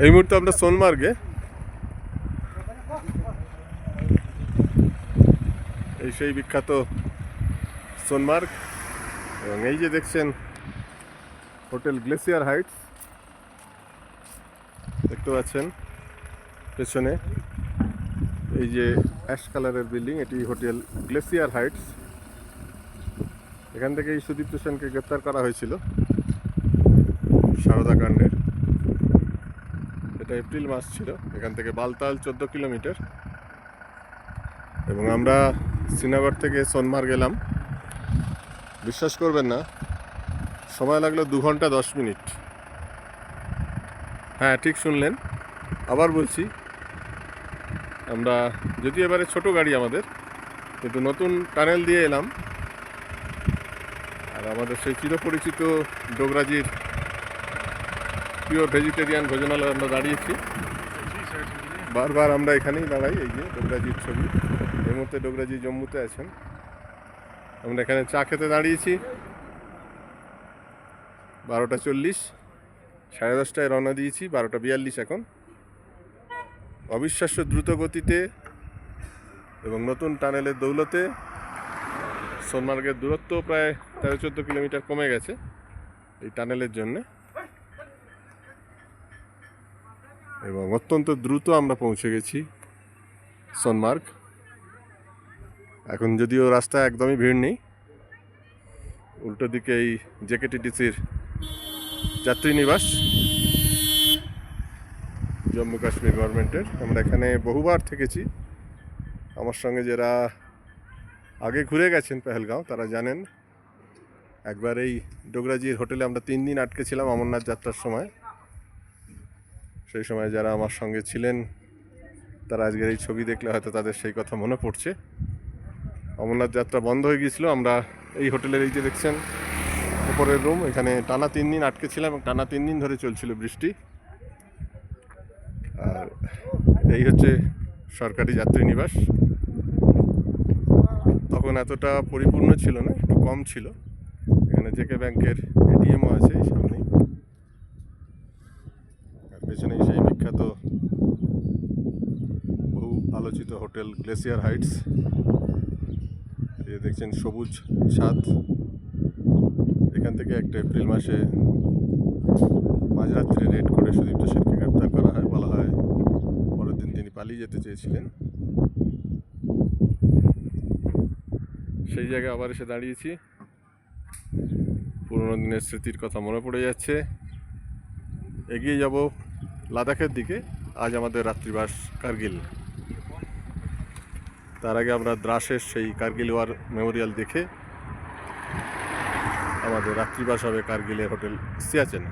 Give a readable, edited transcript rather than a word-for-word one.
এই মুহূর্তে আমরা সোনমার্গে, এই সেই বিখ্যাত সোনমার্গ, এবং এই যে দেখছেন হোটেল গ্লেসিয়ার হাইটস দেখতে পাচ্ছেন পেছনে, এই যে অ্যাশ কালারের বিল্ডিং, এটি হোটেল গ্লেসিয়ার হাইটস। এখান থেকে এই সুদীপ্ত সেনকে গ্রেপ্তার করা হয়েছিল সারদা কাণ্ডে। এটা এপ্রিল মাস ছিল। এখান থেকে বালতাল 14 কিলোমিটার, এবং আমরা শ্রীনগর থেকে সোনমার্গ গেলাম। বিশ্বাস করবেন না, সময় লাগলো 2 ঘন্টা 10 মিনিট। হ্যাঁ, ঠিক শুনলেন, আবার বলছি, আমরা যদি এবারে ছোট গাড়ি আমাদের, কিন্তু নতুন টানেল দিয়ে এলাম। আর আমাদের সেই চিরপরিচিত ডোগরাজির পিওর ভেজিটেরিয়ান ভোজনালয়ে আমরা দাঁড়িয়েছি। বারবার আমরা এখানেই দাঁড়াই। এই যে ডোগরাজির ছবি, এই মুহূর্তে ডোগরাজি জম্মুতে আছেন। আমরা এখানে চা খেতে দাঁড়িয়েছি। 12:40, 10:30টায় রওনা দিয়েছি, 12:42 এখন। অবিশ্বাস্য দ্রুত গতিতে এবং নতুন টানেলের দৌলতে সোনমার্গের দূরত্ব প্রায় 13-14 কিলোমিটার কমে গেছে এই টানেলের জন্যে, এবং অত্যন্ত দ্রুত আমরা পৌঁছে গেছি সোনমার্গ। এখন যদিও রাস্তায় একদমই ভিড় নেই, উল্টো দিকে এই জেকেটিডিসির যাত্রী নিবাস, জম্মু কাশ্মীর গভর্নমেন্টের। আমরা এখানে বহুবার থেকেছি। আমার সঙ্গে যারা আগে ঘুরে গেছেন পেহেলগাঁও তারা জানেন, একবার এই ডোগরাজির হোটেলে আমরা 3 দিন আটকে ছিলাম অমরনাথ যাত্রার সময়। সেই সময় যারা আমার সঙ্গে ছিলেন তারা আজকের এই ছবি দেখলে হয়তো তাদের সেই কথা মনে পড়ছে। অমরনাথ যাত্রা বন্ধ হয়ে গিয়েছিল। আমরা এই হোটেলের, এই যে দেখছেন উপরের রুম, এখানে টানা 3 দিন আটকে ছিলাম, এবং টানা 3 দিন ধরে চলছিল বৃষ্টি। আর এই হচ্ছে সরকারি যাত্রী নিবাস। তখন এতটা পরিপূর্ণ ছিল না, একটু কম ছিল। এখানে জেকে ব্যাংকের এটিএমও আছে এই সামনেই, আর পেছনেই সেই বিখ্যাত বহু আলোচিত হোটেল গ্লেসিয়ার হাইটস। এই দেখছেন সবুজ ছাদ। এখান থেকে একটা এপ্রিল মাসে মাঝরাত্রে রেড করে সুদীপ্ত সেনকে গ্রেপ্তার করা হয়। বলা হয় পরের দিন তিনি পালিয়ে যেতে চেয়েছিলেন। সেই জায়গায় আবার এসে দাঁড়িয়েছি, পুরোনো দিনের স্মৃতির কথা মনে পড়ে যাচ্ছে। এগিয়ে যাব লাদাখের দিকে। আজ আমাদের রাত্রিবাস কার্গিল। তার আগে আমরা দ্রাসের সেই কার্গিল ওয়ার মেমোরিয়াল দেখে আমাদের রাত্রিবাস হবে কার্গিলের হোটেল সিয়াচেনে।